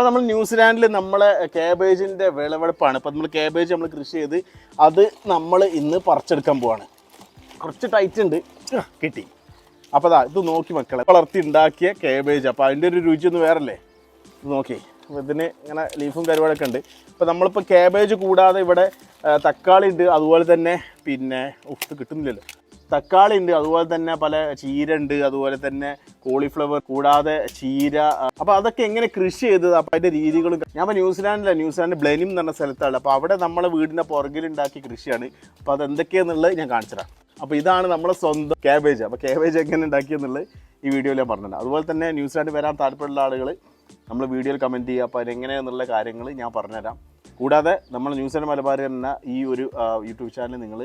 അപ്പോൾ നമ്മൾ ന്യൂസിലാൻഡിൽ നമ്മളെ കാബേജിൻ്റെ വിളവെടുപ്പാണ്. അപ്പോൾ നമ്മൾ കാബേജ് നമ്മൾ കൃഷി ചെയ്ത് അത് നമ്മൾ ഇന്ന് പറിച്ചെടുക്കാൻ പോവാണ്. കുറച്ച് ടൈറ്റ് ഉണ്ട്, കിട്ടി. അപ്പോൾ അതാ ഇത് നോക്കി മക്കളെ, വളർത്തി ഉണ്ടാക്കിയ കാബേജ്. അപ്പോൾ അതിൻ്റെ ഒരു രുചി ഒന്ന് വേറല്ലേ, ഇത് നോക്കി. അപ്പോൾ ഇതിന് ഇങ്ങനെ ലീഫും കരുവാടൊക്കെ ഉണ്ട്. അപ്പോൾ നമ്മളിപ്പോൾ കാബേജ് കൂടാതെ ഇവിടെ തക്കാളി ഉണ്ട്, അതുപോലെ തന്നെ പിന്നെ ഉപ്പ് കിട്ടുന്നില്ലല്ലോ, തക്കാളി ഉണ്ട്, അതുപോലെ തന്നെ പല ചീര ഉണ്ട്, അതുപോലെ തന്നെ കോളിഫ്ലവർ കൂടാതെ ചീര. അപ്പോൾ അതൊക്കെ എങ്ങനെ കൃഷി ചെയ്തത്, അപ്പോൾ അതിൻ്റെ രീതികളും. ഞാൻ ഇപ്പോൾ ന്യൂസിലാൻഡ് ബ്ലെനിം എന്ന് പറഞ്ഞ സ്ഥലത്താണ്. അപ്പോൾ അവിടെ നമ്മളെ വീടിൻ്റെ പുറകിലുണ്ടാക്കിയ കൃഷിയാണ്. അപ്പോൾ അതെന്തൊക്കെയാണെന്നുള്ളത് ഞാൻ കാണിച്ചുതരാം. അപ്പോൾ ഇതാണ് നമ്മളെ സ്വന്തം കാബേജ്. അപ്പോൾ കാബേജ് എങ്ങനെ ഉണ്ടാക്കിയെന്നുള്ളത് ഈ വീഡിയോയിൽ ഞാൻ പറഞ്ഞിട്ടുണ്ട്. അതുപോലെ തന്നെ ന്യൂസിലാൻഡ് വരാൻ താല്പര്യമുള്ള ആളുകൾ നമ്മൾ വീഡിയോയിൽ കമൻറ്റ് ചെയ്യുക. അപ്പോൾ അതെങ്ങനെയാണെന്നുള്ള കാര്യങ്ങൾ ഞാൻ പറഞ്ഞുതരാം. കൂടാതെ നമ്മൾ ന്യൂസിലാൻഡ് മലബാർ എന്ന ഈ ഒരു യൂട്യൂബ് ചാനൽ നിങ്ങൾ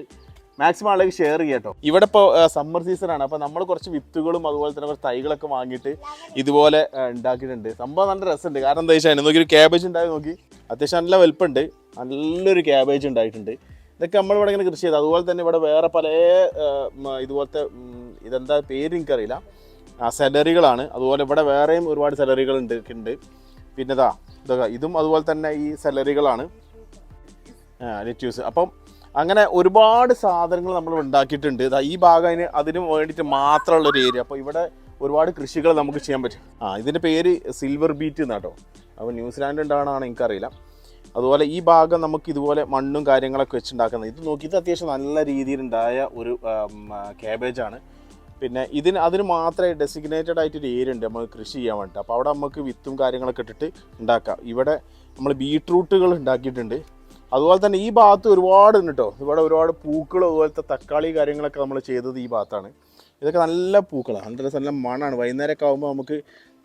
മാക്സിമം ആളുകൾ ഷെയർ ചെയ്യുക കേട്ടോ. ഇവിടെ ഇപ്പോൾ സമ്മർ സീസണാണ്. അപ്പോൾ നമ്മൾ കുറച്ച് വിത്തുകളും അതുപോലെ തന്നെ കുറച്ച് തൈകളൊക്കെ വാങ്ങിയിട്ട് ഇതുപോലെ ഉണ്ടാക്കിയിട്ടുണ്ട്. സംഭവം നല്ല രസമുണ്ട്. കാരണം എന്താ വെച്ചാൽ നോക്കി ഒരു ക്യാബേജ് ഉണ്ടായി നോക്കി, അത്യാവശ്യം നല്ല വലുപ്പമുണ്ട്, നല്ലൊരു ക്യാബേജ് ഉണ്ടായിട്ടുണ്ട്. ഇതൊക്കെ നമ്മളിവിടെ ഇങ്ങനെ കൃഷി ചെയ്ത്. അതുപോലെ തന്നെ ഇവിടെ വേറെ പല ഇതുപോലത്തെ ഇതെന്താ പേര് എനിക്കറിയില്ല, സെലറികളാണ്. അതുപോലെ ഇവിടെ വേറെയും ഒരുപാട് സെലറികൾ ഉണ്ട്. പിന്നെ ഇതൊക്കെ ഇതും അതുപോലെ തന്നെ ഈ സെലറികളാണ്, ലെറ്റ്യൂസ്. അപ്പം അങ്ങനെ ഒരുപാട് സാധനങ്ങൾ നമ്മൾ ഉണ്ടാക്കിയിട്ടുണ്ട്. ഈ ഭാഗം അതിന് വേണ്ടിയിട്ട് മാത്രമുള്ളൊരു ഏരിയ. അപ്പോൾ ഇവിടെ ഒരുപാട് കൃഷികൾ നമുക്ക് ചെയ്യാൻ പറ്റും. ഇതിൻ്റെ പേര് സിൽവർ ബീറ്റ് എന്നാട്ടോ. അപ്പോൾ ന്യൂസിലാൻഡ് ഉണ്ടാകണമെന്ന് എനിക്കറിയില്ല. അതുപോലെ ഈ ഭാഗം നമുക്ക് ഇതുപോലെ മണ്ണും കാര്യങ്ങളൊക്കെ വെച്ചുണ്ടാക്കുന്നത്. ഇത് നോക്കി, ഇത് അത്യാവശ്യം നല്ല രീതിയിലുണ്ടായ ഒരു ക്യാബേജാണ്. പിന്നെ അതിന് മാത്രമേ ഡെസിഗ്നേറ്റഡ് ആയിട്ടൊരു ഏരിയ ഉണ്ട് നമുക്ക് കൃഷി ചെയ്യാൻ വേണ്ടിയിട്ട്. അപ്പോൾ അവിടെ നമുക്ക് വിത്തും കാര്യങ്ങളൊക്കെ ഇട്ടിട്ട് ഉണ്ടാക്കാം. ഇവിടെ നമ്മൾ ബീട്രൂട്ടുകൾ ഉണ്ടാക്കിയിട്ടുണ്ട്. അതുപോലെ തന്നെ ഈ ഭാഗത്ത് ഒരുപാട് ഉണ്ട് കേട്ടോ. ഇവിടെ ഒരുപാട് പൂക്കൾ, അതുപോലത്തെ തക്കാളി കാര്യങ്ങളൊക്കെ നമ്മൾ ചെയ്തത് ഈ ഭാഗത്താണ്. ഇതൊക്കെ നല്ല പൂക്കളാണ്, നല്ല മണമാണ്. വൈകുന്നേരമൊക്കെ ആകുമ്പോൾ നമുക്ക്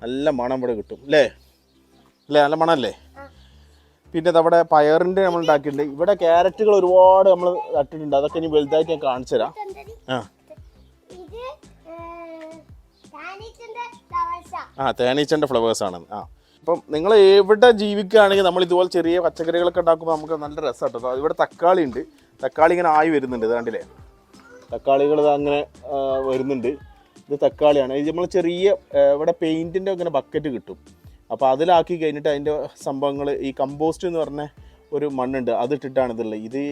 നല്ല മണം ഇവിടെ കിട്ടും, അല്ലേ? നല്ല മണമല്ലേ? പിന്നെ അവിടെ പയറിൻ്റെ നമ്മൾ ഉണ്ടാക്കിയിട്ടുണ്ട്. ഇവിടെ ക്യാരറ്റുകൾ ഒരുപാട് നമ്മൾ നട്ടിട്ടുണ്ട്. അതൊക്കെ ഇനി വലുതായിട്ട് ഞാൻ കാണിച്ചു തരാം. തേനീച്ചൻ്റെ ഫ്ലവേഴ്സാണ്. അപ്പം നിങ്ങൾ എവിടെ ജീവിക്കുകയാണെങ്കിൽ നമ്മൾ ഇതുപോലെ ചെറിയ പച്ചക്കറികളൊക്കെ ഉണ്ടാക്കുമ്പോൾ നമുക്ക് നല്ല രസമാണ് കേട്ടോ. ഇവിടെ തക്കാളി ഉണ്ട്. തക്കാളി ഇങ്ങനെ ആയി വരുന്നുണ്ട്, ഇത് കണ്ടില്ലേ? തക്കാളികൾ അങ്ങനെ വരുന്നുണ്ട്. ഇത് തക്കാളിയാണ്. ഇത് നമ്മൾ ചെറിയ ഇവിടെ പെയിൻറ്റിൻ്റെ ഇങ്ങനെ ബക്കറ്റ് കിട്ടും. അപ്പോൾ അതിലാക്കി കഴിഞ്ഞിട്ട് അതിൻ്റെ സംഭവങ്ങൾ ഈ കമ്പോസ്റ്റ് എന്ന് പറഞ്ഞ ഒരു മണ്ണുണ്ട്, അതിട്ടിട്ടാണ് ഇതുള്ളത്. ഇത്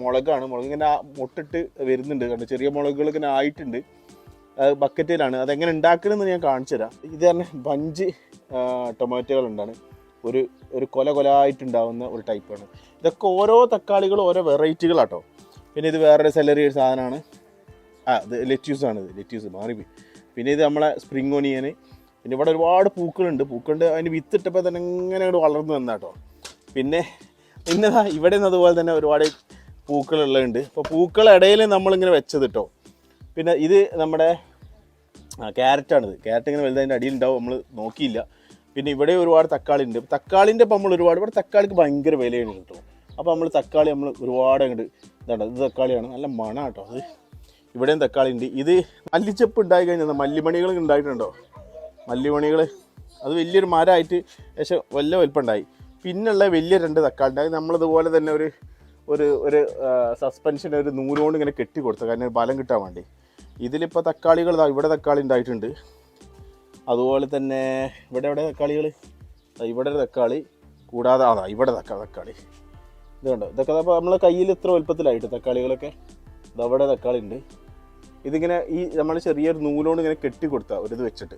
മുളകാണ്. മുളക് ഇങ്ങനെ മുട്ടിട്ട് വരുന്നുണ്ട്, കണ്ട് ചെറിയ മുളകുകൾ ഇങ്ങനെ ആയിട്ടുണ്ട്. ബക്കറ്റിലാണ്. അതെങ്ങനെ ഉണ്ടാക്കണമെന്ന് ഞാൻ കാണിച്ചു തരാം. ഇത് തന്നെ ബഞ്ച് ടൊമാറ്റോകൾ ഉണ്ടാണ്. ഒരു കൊലായിട്ടുണ്ടാവുന്ന ഒരു ടൈപ്പാണ്. ഇതൊക്കെ ഓരോ തക്കാളികളും ഓരോ വെറൈറ്റികളാട്ടോ. പിന്നെ ഇത് വേറൊരു സെലറി ഒരു സാധനമാണ്. ഇത് ലെറ്റ്യൂസാണ്. ഇത് ലെറ്റ്യൂസ് മാറിപ്പോയി. പിന്നെ ഇത് നമ്മളെ സ്പ്രിംഗ് ഓണിയന്. പിന്നെ ഇവിടെ ഒരുപാട് പൂക്കളുണ്ട്. അതിന് വിത്തിട്ടപ്പോൾ തന്നെ ഇങ്ങനെ വളർന്നു വന്നാട്ടോ. പിന്നെ ഇവിടെ നിന്ന് അതുപോലെ തന്നെ ഒരുപാട് പൂക്കളുള്ളതുണ്ട്. അപ്പോൾ പൂക്കളിടയിൽ നമ്മളിങ്ങനെ വെച്ചത് കേട്ടോ. പിന്നെ ഇത് നമ്മുടെ ക്യാരറ്റാണിത്. ക്യാരറ്റ് ഇങ്ങനെ വലുതതിൻ്റെ അടിയിലുണ്ടാവും, നമ്മൾ നോക്കിയില്ല. പിന്നെ ഇവിടെ ഒരുപാട് തക്കാളി ഉണ്ട്. തക്കാളിൻ്റെ ഇപ്പം നമ്മൾ ഇവിടെ തക്കാളിക്ക് ഭയങ്കര വിലയാണ് കേട്ടോ. അപ്പോൾ നമ്മൾ തക്കാളി ഒരുപാട് അങ്ങോട്ട് ഇതാണ്. ഇത് തക്കാളിയാണ്, നല്ല മണം കേട്ടോ. അത് ഇവിടെയും തക്കാളി ഉണ്ട്. ഇത് മല്ലിച്ചപ്പ് ഉണ്ടായി കഴിഞ്ഞാൽ മല്ലിമണികൾ ഉണ്ടായിട്ടുണ്ടോ? മല്ലിമണികൾ അത് വലിയൊരു മരമായിട്ട് പക്ഷേ വലിയ വലിപ്പമുണ്ടായി. പിന്നുള്ള വലിയ 2 തക്കാളി ഉണ്ടായി. നമ്മളിതുപോലെ തന്നെ ഒരു സസ്പെൻഷൻ ഒരു നൂലുകൊണ്ട് ഇങ്ങനെ കെട്ടി കൊടുത്തു, കാരണം ബലം കിട്ടാൻ വേണ്ടി. ഇതിലിപ്പോൾ തക്കാളികൾ ഇവിടെ തക്കാളി ഉണ്ടായിട്ടുണ്ട്. അതുപോലെ തന്നെ ഇവിടെ തക്കാളികൾ, ഇവിടെ ഒരു തക്കാളി, കൂടാതെ ഇവിടെ തക്കാളി ഇത് കണ്ടോ. ഇതൊക്കെ അപ്പോൾ നമ്മളെ കയ്യിൽ ഇത്ര വലുപ്പത്തിലായിട്ട് തക്കാളികളൊക്കെ ഇതവിടെ തക്കാളി ഉണ്ട്. ഇതിങ്ങനെ നമ്മൾ ചെറിയൊരു നൂലുകൊണ്ട് ഇങ്ങനെ കെട്ടി കൊടുത്താൽ ഒരിത് വെച്ചിട്ട്,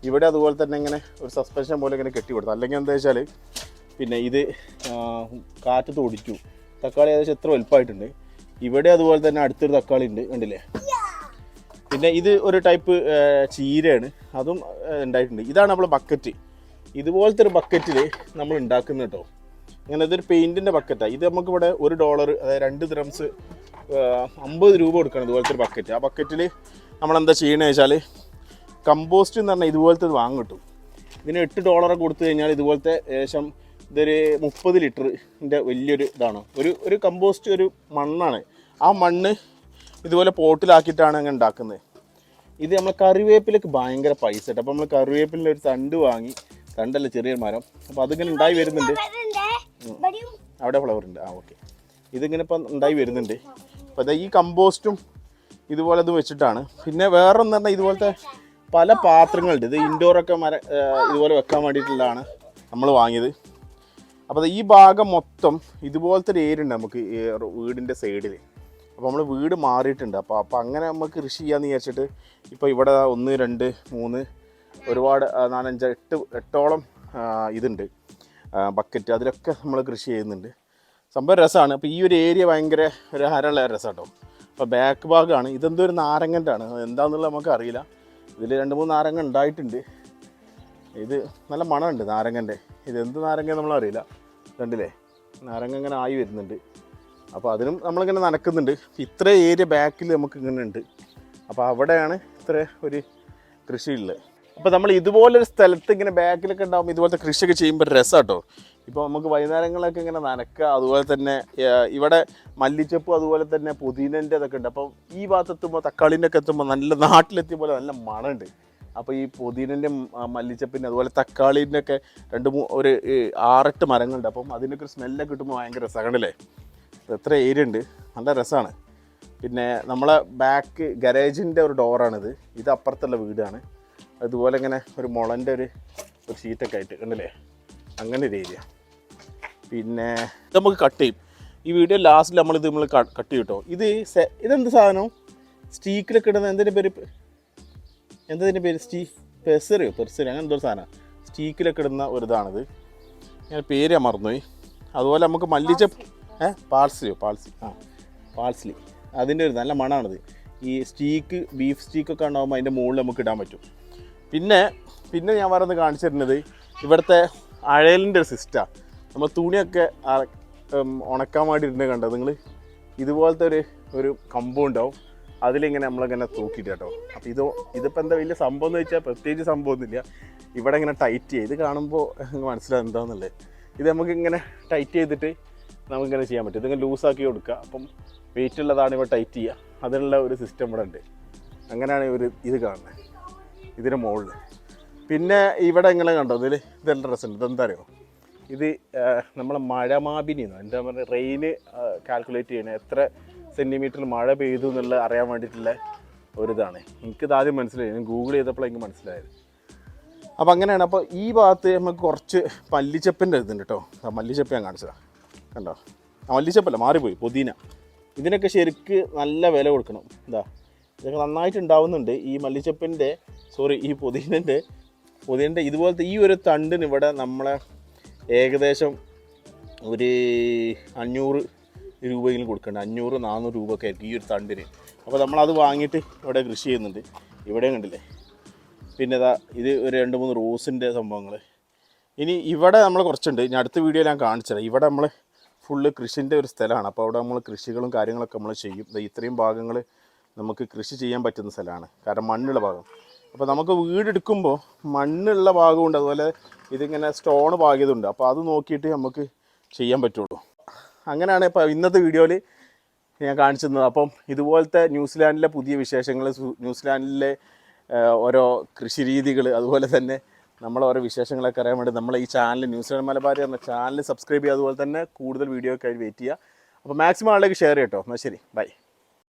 ഇവിടെ അതുപോലെ തന്നെ ഇങ്ങനെ ഒരു സസ്പെൻഷൻ പോലെ ഇങ്ങനെ കെട്ടി കൊടുത്താൽ. അല്ലെങ്കിൽ എന്താ വെച്ചാൽ പിന്നെ ഇത് കാറ്റത്ത് ഓടിച്ചു. തക്കാളി ഏകദേശം എത്ര വലുപ്പമായിട്ടുണ്ട്. ഇവിടെ അതുപോലെ തന്നെ അടുത്തൊരു തക്കാളി ഉണ്ട്, കണ്ടില്ലേ? പിന്നെ ഇത് ഒരു ടൈപ്പ് ചീരയാണ്, അതും ഉണ്ടായിട്ടുണ്ട്. ഇതാണ് നമ്മൾ ബക്കറ്റ്. ഇതുപോലത്തെ ഒരു ബക്കറ്റിൽ നമ്മൾ ഉണ്ടാക്കുന്നത് കേട്ടോ. അങ്ങനെ ഇതൊരു പെയിൻറ്റിൻ്റെ ബക്കറ്റാണ്. ഇത് നമുക്കിവിടെ $1, അതായത് 2 ദിറംസ് 50 രൂപ കൊടുക്കണം ഇതുപോലത്തെ ഒരു ബക്കറ്റ്. ആ ബക്കറ്റിൽ നമ്മളെന്താ ചെയ്യണമെന്ന് വെച്ചാൽ കമ്പോസ്റ്റ് എന്ന് പറഞ്ഞാൽ ഇതുപോലത്തെ വാങ്ങും കിട്ടും. ഇതിന് $8 കൊടുത്തു കഴിഞ്ഞാൽ ഇതുപോലത്തെ ഏകദേശം ഇതൊരു 30 ലിറ്ററിൻ്റെ വലിയൊരു ഇതാണ്. ഒരു കമ്പോസ്റ്റ് ഒരു മണ്ണാണ്. ആ മണ്ണ് ഇതുപോലെ പോട്ടിലാക്കിയിട്ടാണ് അങ്ങനെ ഉണ്ടാക്കുന്നത്. ഇത് നമ്മൾ കറിവേപ്പിലൊക്കെ ഭയങ്കര പൈസ കേട്ടോ. അപ്പോൾ നമ്മൾ കറിവേപ്പിലിൻ്റെ ഒരു തണ്ട് വാങ്ങി, തണ്ടല്ല ചെറിയൊരു മരം, അപ്പോൾ അതിങ്ങനെ ഉണ്ടായി വരുന്നുണ്ട്. അവിടെ ഫ്ലവർ ഉണ്ട്. ഓക്കെ. ഇതിങ്ങനെ ഇപ്പം ഉണ്ടായി വരുന്നുണ്ട്. അപ്പോൾ അതാ ഈ കമ്പോസ്റ്റും ഇതുപോലെ ഇത് വെച്ചിട്ടാണ്. പിന്നെ വേറെ ഒന്ന് പറഞ്ഞാൽ ഇതുപോലത്തെ പല പാത്രങ്ങളുണ്ട്. ഇത് ഇൻഡോറൊക്കെ ഇതുപോലെ വെക്കാൻ വേണ്ടിയിട്ടുള്ളതാണ്. നമ്മൾ വാങ്ങിയത്. അപ്പോൾ ഈ ഭാഗം മൊത്തം ഇതുപോലത്തെ ഒരു ഏരിയ ഉണ്ട് നമുക്ക് വീടിൻ്റെ സൈഡിൽ. അപ്പോൾ നമ്മൾ വീട് മാറിയിട്ടുണ്ട്. അപ്പോൾ അങ്ങനെ നമുക്ക് കൃഷി ചെയ്യാമെന്ന് വിചാരിച്ചിട്ട് ഇപ്പോൾ ഇവിടെ 1 2 3 ഒരുപാട് 4 5 8ഓളം ഇതുണ്ട് ബക്കറ്റ്. അതിലൊക്കെ നമ്മൾ കൃഷി ചെയ്യുന്നുണ്ട്. സംഭവം രസമാണ്. അപ്പോൾ ഈ ഒരു ഏരിയ ഭയങ്കര ഒരു ഹരമുള്ള രസം കേട്ടോ. അപ്പോൾ ബാക്ക് ഭാഗമാണ്. ഇതെന്തോ ഒരു നാരങ്ങൻ്റെ ആണ്, എന്താണെന്നുള്ളത് നമുക്ക് അറിയില്ല. ഇതിൽ 2 3 നാരങ്ങ ഉണ്ടായിട്ടുണ്ട്. ഇത് നല്ല മണമുണ്ട് നാരങ്ങൻ്റെ. ഇതെന്ത് നാരങ്ങ നമ്മളറിയില്ല. കണ്ടില്ലേ, നാരങ്ങ ഇങ്ങനെ ആയി വരുന്നുണ്ട്. അപ്പോൾ അതിനും നമ്മളിങ്ങനെ നനക്കുന്നുണ്ട്. ഇത്ര ഏരിയ ബാക്കിൽ നമുക്ക് ഇങ്ങനെ ഉണ്ട്. അപ്പോൾ അവിടെയാണ് ഇത്ര ഒരു കൃഷിയുള്ളത്. അപ്പോൾ നമ്മൾ ഇതുപോലൊരു സ്ഥലത്ത് ഇങ്ങനെ ബാക്കിലൊക്കെ ഉണ്ടാകുമ്പോൾ ഇതുപോലത്തെ കൃഷിയൊക്കെ ചെയ്യുമ്പോൾ രസം കേട്ടോ. ഇപ്പോൾ നമുക്ക് വൈകുന്നേരങ്ങളൊക്കെ ഇങ്ങനെ നനക്കുക. അതുപോലെ തന്നെ ഇവിടെ മല്ലിച്ചപ്പും അതുപോലെ തന്നെ പുതിനൻ്റെ ഇതൊക്കെ ഉണ്ട്. അപ്പോൾ ഈ ഭാഗത്തെത്തുമ്പോൾ തക്കാളിൻ്റെ ഒക്കെ എത്തുമ്പോൾ നല്ല നാട്ടിലെത്തിയ പോലെ നല്ല മണമുണ്ട്. അപ്പോൾ ഈ പുതിനൻ്റെ മല്ലിച്ചപ്പിൻ്റെ അതുപോലെ തക്കാളീൻ്റെ ഒക്കെ 2 3 6 8 മരങ്ങളുണ്ട്. അപ്പം അതിനൊക്കെ ഒരു സ്മെല്ലൊക്കെ കിട്ടുമ്പോൾ ഭയങ്കര രസമാണല്ലേ. എത്ര ഏരിയ ഉണ്ട്, നല്ല രസമാണ്. പിന്നെ നമ്മളെ ബാക്ക് ഗാരേജിൻ്റെ ഒരു ഡോറാണിത്. ഇത് അപ്പുറത്തുള്ള വീടാണ്. അതുപോലെ ഇങ്ങനെ ഒരു മുളൻ്റെ ഒരു ഷീറ്റൊക്കെ ആയിട്ട് കണ്ടില്ലേ, അങ്ങനെ ഒരു ഏരിയ. പിന്നെ ഇത് നമുക്ക് കട്ട് ചെയ്യും. ഈ വീഡിയോ ലാസ്റ്റിൽ നമ്മൾ കട്ട് ചെയ്യും കേട്ടോ. ഇതെന്ത് സാധനം, സ്റ്റീക്കിലൊക്കെ ഇടുന്ന എന്തിൻ്റെ പേര്, പെർസറിയോ അങ്ങനെ എന്തോ സാധനം, സ്റ്റീക്കിലൊക്കെ ഇടുന്ന ഒരു ഇതാണിത്. ഞാൻ പേര് ഞാൻ മറന്നുപോയി. അതുപോലെ നമുക്ക് മല്ലിച്ചപ്പ് പാൾസ്ലി അതിൻ്റെ ഒരു നല്ല മണമാണിത്. ഈ ബീഫ് സ്റ്റീക്കൊക്കെ ഉണ്ടാകുമ്പോൾ അതിൻ്റെ മുകളിൽ നമുക്ക് ഇടാൻ പറ്റും. പിന്നെ ഞാൻ വേറെ കാണിച്ചു തരുന്നത് ഇവിടുത്തെ അഴലിൻ്റെ ഒരു സിസ്റ്റമാണ്. നമ്മൾ തുണിയൊക്കെ ഉണക്കാൻ വേണ്ടി ഇരുന്ന് കണ്ടോ നിങ്ങൾ. ഇതുപോലത്തെ ഒരു കമ്പൗണ്ടാവും, അതിലിങ്ങനെ നമ്മളിങ്ങനെ തൂക്കിയിട്ട് കേട്ടോ. അപ്പോൾ ഇതിപ്പോൾ എന്താ വലിയ സംഭവം എന്ന് വെച്ചാൽ പ്രത്യേകിച്ച് സംഭവമൊന്നുമില്ല. ഇവിടെ ഇങ്ങനെ ടൈറ്റ് ചെയ്യുക, ഇത് കാണുമ്പോൾ മനസ്സിലാവും എന്താണെന്നുള്ളത്. ഇത് നമുക്കിങ്ങനെ ടൈറ്റ് ചെയ്തിട്ട് നമുക്കിങ്ങനെ ചെയ്യാൻ പറ്റും. ഇതിങ്ങനെ ലൂസാക്കി കൊടുക്കുക. അപ്പം വെയിറ്റ് ഉള്ളതാണ് ഇവിടെ ടൈറ്റ് ചെയ്യുക. അതിനുള്ള ഒരു സിസ്റ്റം ഇവിടെ ഉണ്ട്. അങ്ങനെയാണ് ഇത് കാണുന്നത് ഇതിന് മുകളിൽ. പിന്നെ ഇവിടെ ഇങ്ങനെ കണ്ടോ, ഇതെല്ലാം രസമുണ്ട്. ഇതെന്താ അറിയോ, ഇത് നമ്മളെ മഴമാപിനി എന്താ പറയുക, റെയിന് കാൽക്കുലേറ്റ് ചെയ്യണേ, എത്ര സെൻറ്റിമീറ്ററിൽ മഴ പെയ്തു എന്നുള്ള അറിയാൻ വേണ്ടിയിട്ടുള്ള ഒരിതാണ്. എനിക്കിത് ആദ്യം മനസ്സിലായി, ഞാൻ ഗൂഗിൾ ചെയ്തപ്പോൾ എനിക്ക് മനസ്സിലായത്. അപ്പോൾ അങ്ങനെയാണ്. അപ്പോൾ ഈ ഭാഗത്ത് നമുക്ക് കുറച്ച് മല്ലിച്ചപ്പിൻ്റെ ഇതുണ്ട് കേട്ടോ. മല്ലിച്ചപ്പ് ഞാൻ കാണിച്ചതാണ്, കണ്ടോ. മല്ലിച്ചപ്പല്ല, മാറിപ്പോയി, പുതിന. ഇതിനൊക്കെ ശരിക്ക് നല്ല വില കൊടുക്കണം. ഇതൊക്കെ നന്നായിട്ട് ഉണ്ടാവുന്നുണ്ട്. ഈ മല്ലിച്ചപ്പിൻ്റെ ഈ പുതിനൻ്റെ ഇതുപോലത്തെ ഈ ഒരു തണ്ടിന് ഇവിടെ നമ്മളെ ഏകദേശം ഒരു 500 രൂപയെങ്കിലും കൊടുക്കേണ്ട. 500 400 രൂപ ഒക്കെ ആയിരിക്കും ഈ ഒരു തണ്ടിന്. അപ്പോൾ നമ്മളത് വാങ്ങിയിട്ട് ഇവിടെ കൃഷി ചെയ്യുന്നുണ്ട്. ഇവിടെയും കണ്ടില്ലേ. പിന്നെ ഇത് ഒരു 2 3 റോസിൻ്റെ സംഭവങ്ങൾ. ഇനി ഇവിടെ നമ്മൾ കുറച്ചുണ്ട്. ഇനി അടുത്ത വീഡിയോ ഞാൻ കാണിച്ചത്. ഇവിടെ നമ്മൾ ഫുള്ള് കൃഷിൻ്റെ ഒരു സ്ഥലമാണ്. അപ്പോൾ അവിടെ നമ്മൾ കൃഷികളും കാര്യങ്ങളൊക്കെ നമ്മൾ ചെയ്യും. ഇത്രയും ഭാഗങ്ങൾ നമുക്ക് കൃഷി ചെയ്യാൻ പറ്റുന്ന സ്ഥലമാണ്, കാരണം മണ്ണുള്ള ഭാഗം. അപ്പോൾ നമുക്ക് വീടെടുക്കുമ്പോൾ മണ്ണുള്ള ഭാഗമുണ്ട്, അതുപോലെ ഇതിങ്ങനെ സ്റ്റോൺ പാകിയതുണ്ട്. അപ്പോൾ അത് നോക്കിയിട്ട് നമുക്ക് ചെയ്യാൻ പറ്റുള്ളൂ. അങ്ങനെയാണ് ഇപ്പോൾ ഇന്നത്തെ വീഡിയോയിൽ ഞാൻ കാണിച്ചു തന്നത്. അപ്പം ഇതുപോലത്തെ ന്യൂസിലാൻഡിലെ പുതിയ വിശേഷങ്ങൾ, ന്യൂസിലാൻഡിലെ ഓരോ കൃഷി രീതികൾ, അതുപോലെ തന്നെ ഓരോ വിശേഷങ്ങളൊക്കെ അറിയാൻ വേണ്ടി നമ്മളെ ഈ ചാനൽ ന്യൂസിലാൻഡ് മലബാരി എന്ന ചാനൽ സബ്സ്ക്രൈബ് ചെയ്യുക. അതുപോലെ തന്നെ കൂടുതൽ വീഡിയോ ഒക്കെ ആയി വെയിറ്റ് ചെയ്യുക. അപ്പോൾ മാക്സിമം ആളിലേക്ക് ഷെയർ ചെയ്യട്ടോ. എന്നാൽ ശരി, ബൈ.